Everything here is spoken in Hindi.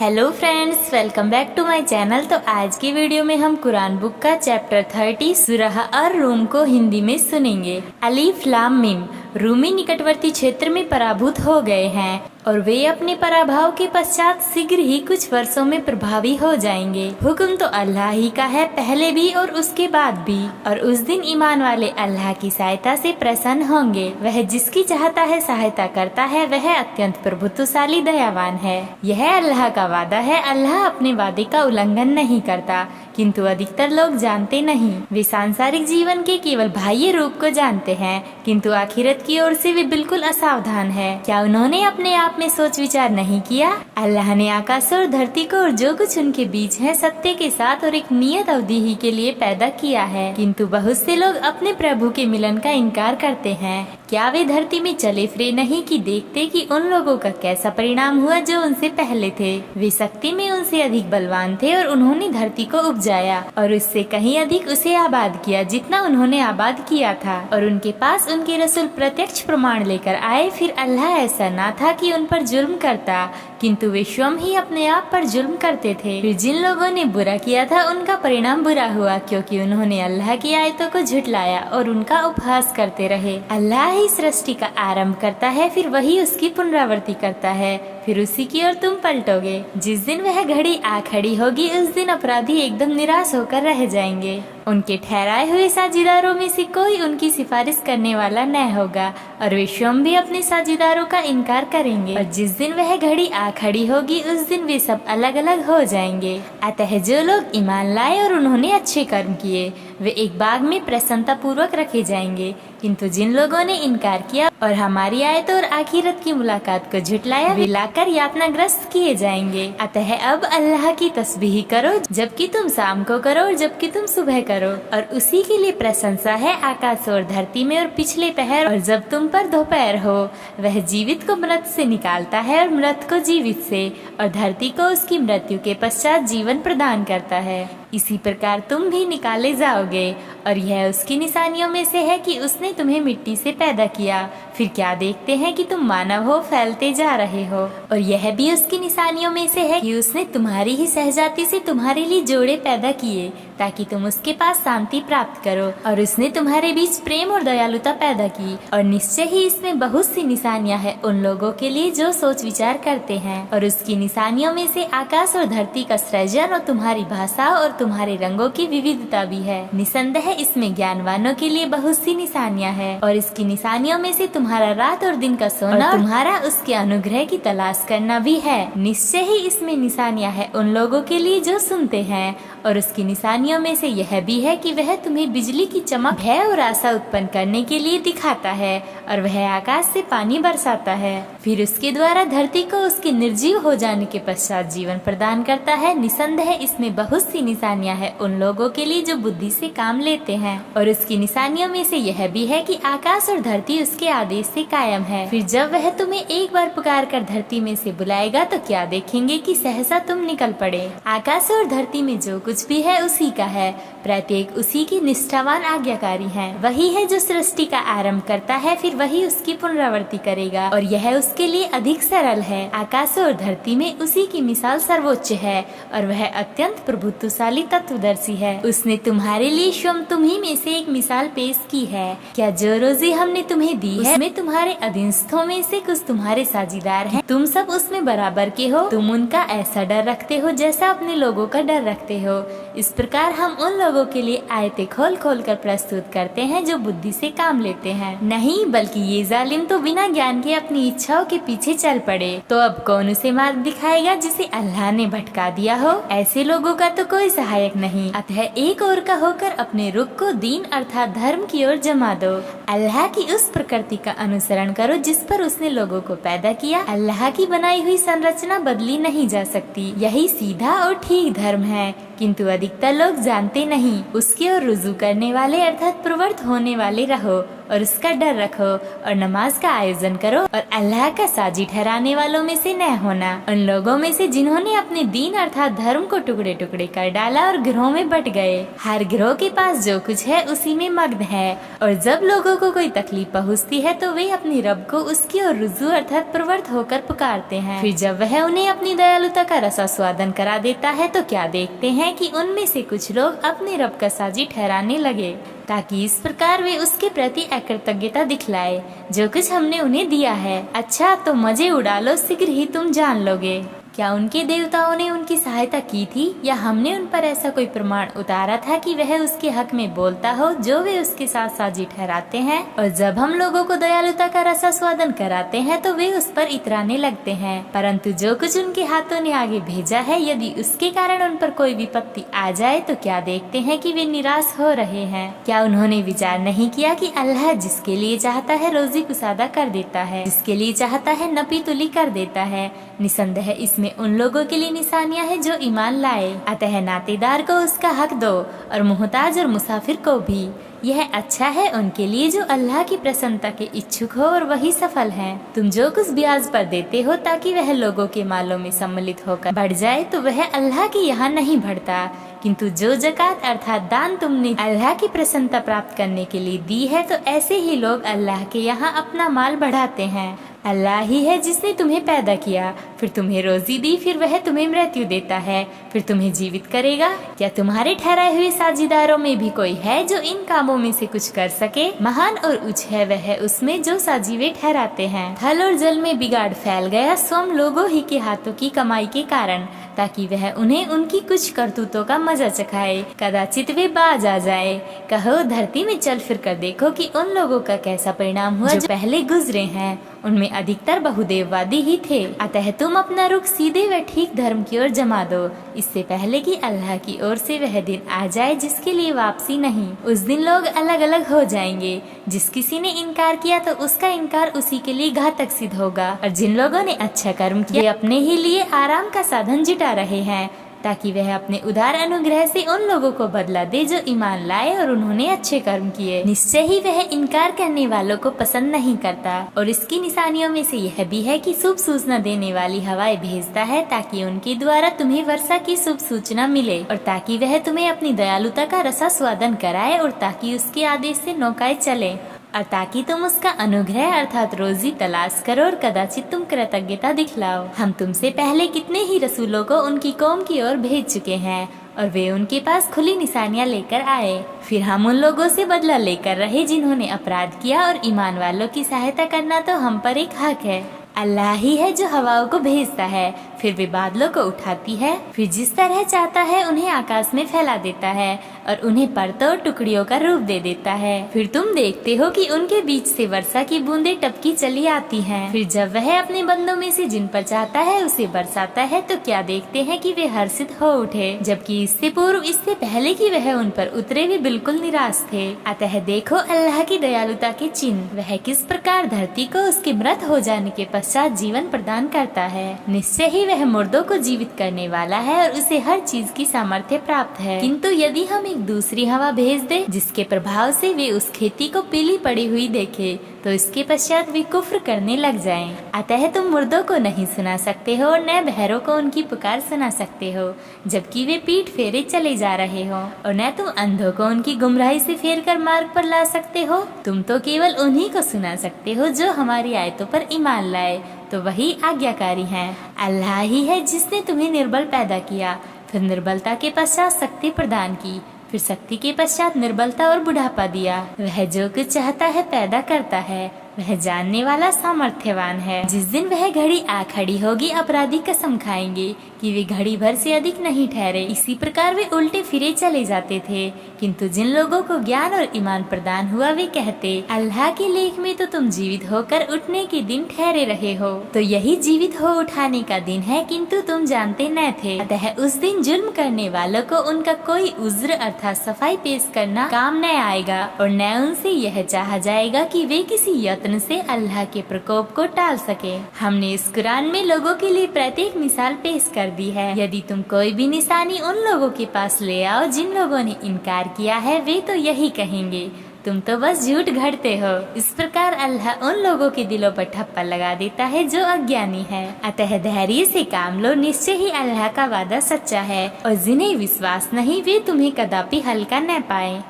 Hello friends, welcome back to my channel. तो आज की वीडियो में हम कुरान बुक का चैप्टर 30 सूरह अर-रूम को हिंदी में सुनेंगे। अलीफ लाम मीम। रूमी निकटवर्ती क्षेत्र में पराभूत हो गए हैं और वे अपने पराभव के पश्चात शीघ्र ही कुछ वर्षों में प्रभावी हो जाएंगे। हुक्म तो अल्लाह ही का है, पहले भी और उसके बाद भी। और उस दिन ईमान वाले अल्लाह की सहायता से प्रसन्न होंगे। वह जिसकी चाहता है सहायता करता है, वह अत्यंत प्रभुत्वशाली दयावान है। यह अल्लाह का वादा है, अल्लाह अपने वादे का उल्लंघन नहीं करता, किंतु अधिकतर लोग जानते नहीं। वे सांसारिक जीवन के केवल बाह्य रूप को जानते हैं, किंतु आखिरत की ओर से वे बिल्कुल असावधान है। क्या उन्होंने अपने आप में सोच विचार नहीं किया? अल्लाह ने आकाश और धरती को और जो कुछ उनके बीच है सत्य के साथ और एक नियत अवधि ही के लिए पैदा किया है, किंतु बहुत से लोग अपने प्रभु के मिलन का इनकार करते हैं। क्या वे धरती में चले फिरे नहीं कि देखते कि उन लोगों का कैसा परिणाम हुआ जो उनसे पहले थे। वे शक्ति में उनसे अधिक बलवान थे और उन्होंने धरती को उपजाया और उससे कहीं अधिक उसे आबाद किया जितना उन्होंने आबाद किया था। और उनके पास उनके रसूल प्रत्यक्ष प्रमाण लेकर आए। फिर अल्लाह ऐसा ना था कि उन पर जुल्म करता, किंतु वे स्वयं ही अपने आप पर जुल्म करते थे। फिर जिन लोगों ने बुरा किया था उनका परिणाम बुरा हुआ, क्योंकि उन्होंने अल्लाह की आयतों को झुठलाया और उनका उपहास करते रहे। अल्लाह ही सृष्टि का आरंभ करता है, फिर वही उसकी पुनरावृत्ति करता है, फिर उसी की ओर तुम पलटोगे। जिस दिन वह घड़ी आ खड़ी होगी, उस दिन अपराधी एकदम निराश होकर रह जाएंगे। उनके ठहराए हुए साझीदारों में से कोई उनकी सिफारिश करने वाला न होगा और वे स्वयं भी अपने साझीदारों का इनकार करेंगे। और जिस दिन वह घड़ी आ खड़ी होगी, उस दिन वे सब अलग अलग हो जाएंगे। अतः जो लोग ईमान लाए और उन्होंने अच्छे कर्म किए, वे एक बाग में प्रसन्नता पूर्वक रखे जाएंगे। किंतु जिन लोगों ने इनकार किया और हमारी आयत और आखिरत की मुलाकात को झुटलाया, वे लाकर यातनाग्रस्त किए जाएंगे। अतः अब अल्लाह की तस्बीह करो जबकि तुम शाम को करो और जबकि तुम सुबह करो, और उसी के लिए प्रशंसा है आकाश और धरती में और पिछले पहर और जब तुम पर दोपहर हो। वह जीवित को मृत से निकालता है और मृत को जीवित से, और धरती को उसकी मृत्यु के पश्चात जीवन प्रदान करता है। इसी प्रकार तुम भी निकाले जाओगे। और यह उसकी निशानियों में से है कि उसने तुम्हें मिट्टी से पैदा किया। फिर क्या देखते हैं कि तुम मानव हो, फैलते जा रहे हो। और यह भी उसकी निशानियों में से है कि उसने तुम्हारी ही सहजाति से तुम्हारे लिए जोड़े पैदा किए, ताकि तुम उसके पास शांति प्राप्त करो। और उसने तुम्हारे बीच प्रेम और दयालुता पैदा की। और निश्चय ही इसमें बहुत सी निशानियां हैं उन लोगों के लिए जो सोच विचार करते हैं। और उसकी निशानियों में से आकाश और धरती का सृजन और तुम्हारी भाषा और तुम्हारे रंगों की विविधता भी है। निसंदेह इसमें ज्ञानवानों के लिए बहुत सी निशानियां हैं। और इसकी निशानियों में से तुम्हारा रात और दिन का सोना और तुम्हारा उसके अनुग्रह की तलाश करना भी है। निश्चय ही इसमें निशानियां हैं उन लोगों के लिए जो सुनते हैं। और उसकी निशानियों में से यह भी है कि वह तुम्हें बिजली की चमक, भय और आशा उत्पन्न करने के लिए दिखाता है, और वह आकाश से पानी बरसाता है। फिर उसके द्वारा धरती को उसके निर्जीव हो जाने के पश्चात जीवन प्रदान करता है। निसंदेह इसमें बहुत सी निशानियां हैं उन लोगों के लिए जो बुद्धि से काम लेते हैं। और उसकी निशानियों में से यह भी है कि आकाश और धरती उसके आदेश से कायम है। फिर जब वह तुम्हें एक बार पुकार कर धरती में से बुलाएगा, तो क्या देखेंगे कि सहसा तुम निकल पड़े। आकाश और धरती में जो कुछ भी है उसी का है, प्रत्येक उसी की निष्ठावान आज्ञाकारी है। वही है जो सृष्टि का आरंभ करता है, फिर वही उसकी पुनरावृत्ति करेगा, और यह उसके लिए अधिक सरल है। आकाश और धरती में उसी की मिसाल सर्वोच्च है, और वह अत्यंत प्रभुत्वशाली तत्वदर्शी है। उसने तुम्हारे लिए स्वयं तुम्ही में से एक मिसाल पेश की है। क्या जो रोजी हमने तुम्हें दी है, उसमें तुम्हारे अधीनस्थों में से कुछ तुम्हारे साझीदार हैं। तुम सब उसमें बराबर के हो। तुम उनका ऐसा डर रखते हो जैसा अपने लोगों का डर रखते हो। इस प्रकार हम उन लोगों के लिए आयतें खोल खोल कर प्रस्तुत करते हैं जो बुद्धि से काम लेते हैं। नहीं, बल्कि ये जालिम तो बिना ज्ञान के अपनी इच्छाओं के पीछे चल पड़े। तो अब कौन उसे मार्ग दिखाएगा जिसे अल्लाह ने भटका दिया हो? ऐसे लोगों का तो कोई सहायक नहीं। अतः एक ओर का होकर अपने रुख को दीन अर्थात धर्म की ओर जमा दो। अल्लाह की उस प्रकृति का अनुसरण करो जिस पर उसने लोगों को पैदा किया। अल्लाह की बनाई हुई संरचना बदली नहीं जा सकती। यही सीधा और ठीक धर्म है, किंतु अधिकतर लोग जानते नहीं। उसकी ओर रुजू करने वाले अर्थात प्रवृत्त होने वाले रहो और उसका डर रखो और नमाज का आयोजन करो और अल्लाह का साजी ठहराने वालों में से न होना, उन लोगों में से जिन्होंने अपने दीन अर्थात धर्म को टुकड़े टुकड़े कर डाला और गिरोह में बट गए। हर गिरोह के पास जो कुछ है उसी में मग्न है और जब लोगों को कोई तकलीफ पहुँचती है तो वे अपने रब को उसकी ओर रुजू अर्थात प्रवृत्त होकर पुकारते हैं। फिर जब वह उन्हें अपनी दयालुता का रसास्वादन करा देता है तो क्या देखते हैं कि उनमें से कुछ लोग अपने रब का साजी ठहराने लगे ताकि इस प्रकार वे उसके प्रति अकृतज्ञता दिखलाए जो कुछ हमने उन्हें दिया है। अच्छा तो मजे उड़ा लो, शीघ्र ही तुम जान लोगे। क्या उनके देवताओं ने उनकी सहायता की थी या हमने उन पर ऐसा कोई प्रमाण उतारा था कि वह उसके हक में बोलता हो जो वे उसके साथ साजी ठहराते हैं? और जब हम लोगों को दयालुता का रसास्वादन कराते हैं तो वे उस पर इतराने लगते हैं, परंतु जो कुछ उनके हाथों ने आगे भेजा है यदि उसके कारण उन पर कोई विपत्ति आ जाए तो क्या देखते हैं कि वे निराश हो रहे हैं। क्या उन्होंने विचार नहीं किया कि अल्लाह जिसके लिए चाहता है रोजी कुसादा कर देता है, जिसके लिए चाहता है नपी तुली कर देता है। निसंदेह इसमें उन लोगों के लिए निशानियां हैं जो ईमान लाए। अतः नातेदार को उसका हक दो और मुहताज और मुसाफिर को भी। यह अच्छा है उनके लिए जो अल्लाह की प्रसन्नता के इच्छुक हो और वही सफल हैं। तुम जो कुछ ब्याज पर देते हो ताकि वह लोगों के मालों में सम्मिलित होकर बढ़ जाए तो वह अल्लाह के यहाँ नहीं बढ़ता, किंतु जो ज़कात अर्थात दान तुमने अल्लाह की प्रसन्नता प्राप्त करने के लिए दी है तो ऐसे ही लोग अल्लाह के यहाँ अपना माल बढ़ाते हैं। अल्लाह ही है जिसने तुम्हें पैदा किया, फिर तुम्हें रोजी दी, फिर वह तुम्हें मृत्यु देता है, फिर तुम्हें जीवित करेगा। क्या तुम्हारे ठहराए हुए साझीदारों में भी कोई है जो इन कामों में से कुछ कर सके? महान और उच्च है वह उसमें जो साजी वे ठहराते हैं। थल और जल में बिगाड़ फैल गया स्वयं लोगों ही के हाथों की कमाई के कारण, ताकि वह उन्हें उनकी कुछ करतूतों का मजा चखाए। कदाचित वे बाज आ जाए। कहो धरती में चल फिर कर देखो कि उन लोगों का कैसा परिणाम हुआ जो पहले गुजरे हैं, उनमें अधिकतर बहुदेववादी ही थे। अतः तुम अपना रुख सीधे व ठीक धर्म की ओर जमा दो, इससे पहले कि अल्लाह की ओर से वह दिन आ जाए जिसके लिए वापसी नहीं। उस दिन लोग अलग अलग हो जाएंगे। जिस किसी ने इनकार किया तो उसका इनकार उसी के लिए घातक सिद्ध होगा, और जिन लोगों ने अच्छा कर्म किया वे अपने ही लिए आराम का साधन जुटा रहे हैं ताकि वह अपने उदार अनुग्रह से उन लोगों को बदला दे जो ईमान लाए और उन्होंने अच्छे कर्म किए। निश्चय ही वह इनकार करने वालों को पसंद नहीं करता। और इसकी निशानियों में से यह भी है कि शुभ सूचना देने वाली हवाएं भेजता है ताकि उनके द्वारा तुम्हें वर्षा की शुभ सूचना मिले, और ताकि वह तुम्हें अपनी दयालुता का रसास्वादन कराए, और ताकि उसके आदेश से नौकाएं चले, और ताकि तुम उसका अनुग्रह अर्थात रोजी तलाश करो और कदाचित तुम कृतज्ञता दिखलाओ। हम तुमसे पहले कितने ही रसूलों को उनकी कौम की ओर भेज चुके हैं और वे उनके पास खुली निशानियां लेकर आए। फिर हम उन लोगों से बदला लेकर रहे जिन्होंने अपराध किया, और ईमान वालों की सहायता करना तो हम पर एक हक है। अल्लाह ही है जो हवाओं को भेजता है, फिर वे बादलों को उठाती है, फिर जिस तरह चाहता है उन्हें आकाश में फैला देता है और उन्हें परतों और टुकड़ियों का रूप दे देता है। फिर तुम देखते हो कि उनके बीच से वर्षा की बूंदें टपकी चली आती हैं। फिर जब वह अपने बंदों में से जिन पर चाहता है उसे बरसाता है तो क्या देखते हैं कि वे हर्षित हो उठे, जबकि इससे पूर्व इससे पहले कि वह उन पर उतरे वे बिल्कुल निराश थे। अतः देखो अल्लाह की दयालुता के चिन्ह, वह किस प्रकार धरती को उसके मृत हो जाने के पश्चात जीवन प्रदान करता है। निश्चय ही वह मुर्दों को जीवित करने वाला है और उसे हर चीज की सामर्थ्य प्राप्त है। किंतु यदि हम एक दूसरी हवा भेज दे जिसके प्रभाव से वे उस खेती को पीली पड़ी हुई देखे तो इसके पश्चात वे कुफ्र करने लग जाएं। अतः तुम मुर्दों को नहीं सुना सकते हो और न बहरों को उनकी पुकार सुना सकते हो जबकि वे पीठ फेरे चले जा रहे हो, और न तुम अंधों को उनकी गुमराही से फेर कर मार्ग पर ला सकते हो। तुम तो केवल उन्हीं को सुना सकते हो जो हमारी आयतों पर ईमान लाए, तो वही आज्ञाकारी हैं। अल्लाह ही है जिसने तुम्हें निर्बल पैदा किया, फिर निर्बलता के पश्चात शक्ति प्रदान की, फिर शक्ति के पश्चात निर्बलता और बुढ़ापा दिया। वह जो कुछ चाहता है पैदा करता है, वह जानने वाला सामर्थ्यवान है। जिस दिन वह घड़ी आ खड़ी होगी अपराधी कसम खाएंगे कि वे घड़ी भर से अधिक नहीं ठहरे। इसी प्रकार वे उल्टे फिरे चले जाते थे, किंतु जिन लोगों को ज्ञान और ईमान प्रदान हुआ वे कहते अल्लाह के लेख में तो तुम जीवित होकर उठने के दिन ठहरे रहे हो, तो यही जीवित हो उठाने का दिन है, किंतु तुम जानते न थे। अतः उस दिन जुल्म करने वालों को उनका कोई उज्र अर्थात सफाई पेश करना काम न आएगा, और न उनसे यह चाहा जाएगा कि वे किसी यत्न से अल्लाह के प्रकोप को टाल सके। हमने इस कुरान में लोगों के लिए प्रत्येक मिसाल पेश कर दी है। यदि तुम कोई भी निशानी उन लोगों के पास ले आओ जिन लोगों ने इनकार किया है, वे तो यही कहेंगे तुम तो बस झूठ घड़ते हो। इस प्रकार अल्लाह उन लोगों के दिलों पर ठप्पा लगा देता है जो अज्ञानी है। अतः धैर्य से काम लो, निश्चय ही अल्लाह का वादा सच्चा है और जिन्हें विश्वास नहीं वे तुम्हें कदापि हल्का न पाए।